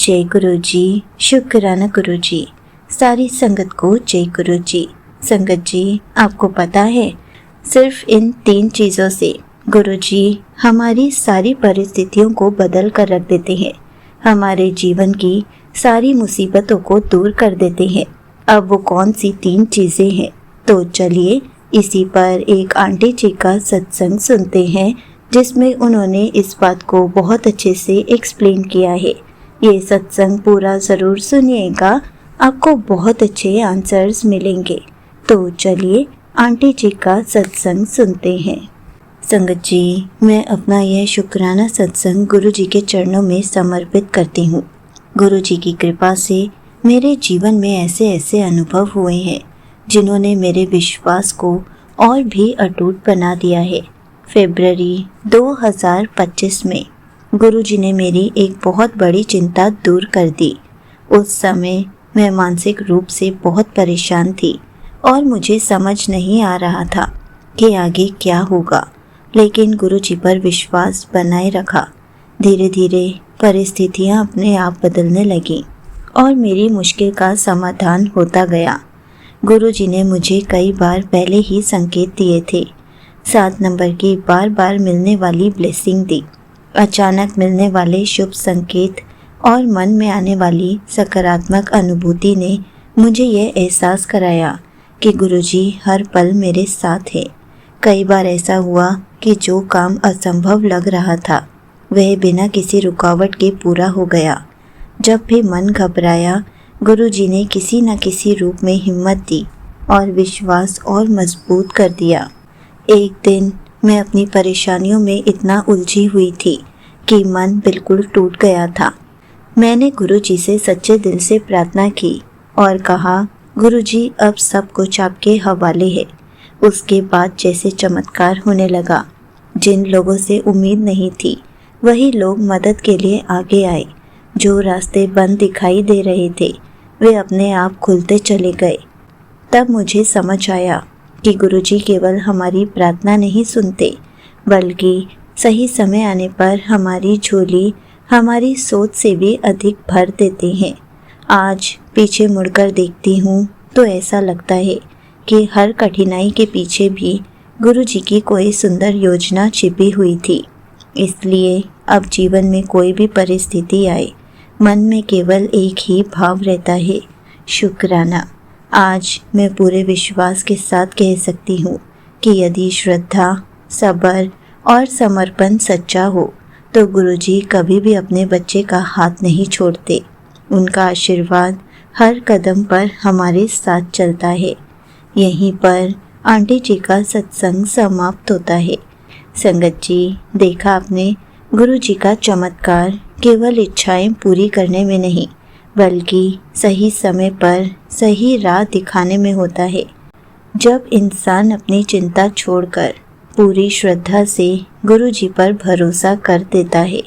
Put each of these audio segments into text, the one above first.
जय गुरु जी, शुक्राना गुरु जी। सारी संगत को जय गुरु जी। संगत जी, आपको पता है सिर्फ इन 3 चीज़ों से गुरु जी हमारी सारी परिस्थितियों को बदल कर रख देते हैं, हमारे जीवन की सारी मुसीबतों को दूर कर देते हैं। अब वो कौन सी 3 चीज़ें हैं, तो चलिए इसी पर एक आंटी जी का सत्संग सुनते हैं, जिसमें उन्होंने इस बात को बहुत अच्छे से एक्सप्लेन किया है। ये सत्संग पूरा ज़रूर सुनिएगा, आपको बहुत अच्छे आंसर्स मिलेंगे। तो चलिए आंटी जी का सत्संग सुनते हैं। संगत जी, मैं अपना यह शुक्राना सत्संग गुरु जी के चरणों में समर्पित करती हूँ। गुरु जी की कृपा से मेरे जीवन में ऐसे ऐसे अनुभव हुए हैं जिन्होंने मेरे विश्वास को और भी अटूट बना दिया है। फरवरी 2025 में गुरु जी ने मेरी एक बहुत बड़ी चिंता दूर कर दी। उस समय मैं मानसिक रूप से बहुत परेशान थी और मुझे समझ नहीं आ रहा था कि आगे क्या होगा, लेकिन गुरु जी पर विश्वास बनाए रखा। धीरे धीरे परिस्थितियां अपने आप बदलने लगीं और मेरी मुश्किल का समाधान होता गया। गुरु जी ने मुझे कई बार पहले ही संकेत दिए थे। 7 नंबर की बार बार मिलने वाली ब्लेसिंग दी, अचानक मिलने वाले शुभ संकेत और मन में आने वाली सकारात्मक अनुभूति ने मुझे यह एहसास कराया कि गुरुजी हर पल मेरे साथ है। कई बार ऐसा हुआ कि जो काम असंभव लग रहा था वह बिना किसी रुकावट के पूरा हो गया। जब भी मन घबराया, गुरुजी ने किसी न किसी रूप में हिम्मत दी और विश्वास और मजबूत कर दिया। एक दिन मैं अपनी परेशानियों में इतना उलझी हुई थी कि मन बिल्कुल टूट गया था। मैंने गुरुजी से सच्चे दिल से प्रार्थना की और कहा, गुरुजी अब सब कुछ आपके हवाले है। उसके बाद जैसे चमत्कार होने लगा। जिन लोगों से उम्मीद नहीं थी वही लोग मदद के लिए आगे आए। जो रास्ते बंद दिखाई दे रहे थे वे अपने आप खुलते चले गए। तब मुझे समझ आया कि गुरुजी केवल हमारी प्रार्थना नहीं सुनते, बल्कि सही समय आने पर हमारी झोली हमारी सोच से भी अधिक भर देते हैं। आज पीछे मुड़कर देखती हूँ तो ऐसा लगता है कि हर कठिनाई के पीछे भी गुरुजी की कोई सुंदर योजना छिपी हुई थी। इसलिए अब जीवन में कोई भी परिस्थिति आए, मन में केवल एक ही भाव रहता है, शुक्राना। आज मैं पूरे विश्वास के साथ कह सकती हूँ कि यदि श्रद्धा, सब्र और समर्पण सच्चा हो तो गुरुजी कभी भी अपने बच्चे का हाथ नहीं छोड़ते। उनका आशीर्वाद हर कदम पर हमारे साथ चलता है। यहीं पर आंटी जी का सत्संग समाप्त होता है। संगत जी, देखा आपने, गुरुजी का चमत्कार केवल इच्छाएं पूरी करने में नहीं, बल्कि सही समय पर सही राह दिखाने में होता है। जब इंसान अपनी चिंता छोड़कर पूरी श्रद्धा से गुरुजी पर भरोसा कर देता है,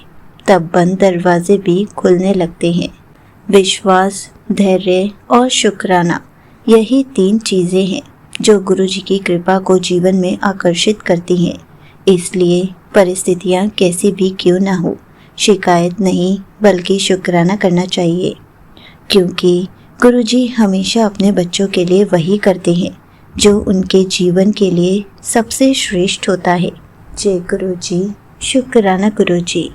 तब बंद दरवाजे भी खुलने लगते हैं। विश्वास, धैर्य और शुक्राना, यही 3 चीज़ें हैं जो गुरुजी की कृपा को जीवन में आकर्षित करती हैं। इसलिए परिस्थितियाँ कैसी भी क्यों ना हो, शिकायत नहीं बल्कि शुक्राना करना चाहिए, क्योंकि गुरुजी हमेशा अपने बच्चों के लिए वही करते हैं जो उनके जीवन के लिए सबसे श्रेष्ठ होता है। जय गुरु जी, शुक्राना गुरु जी।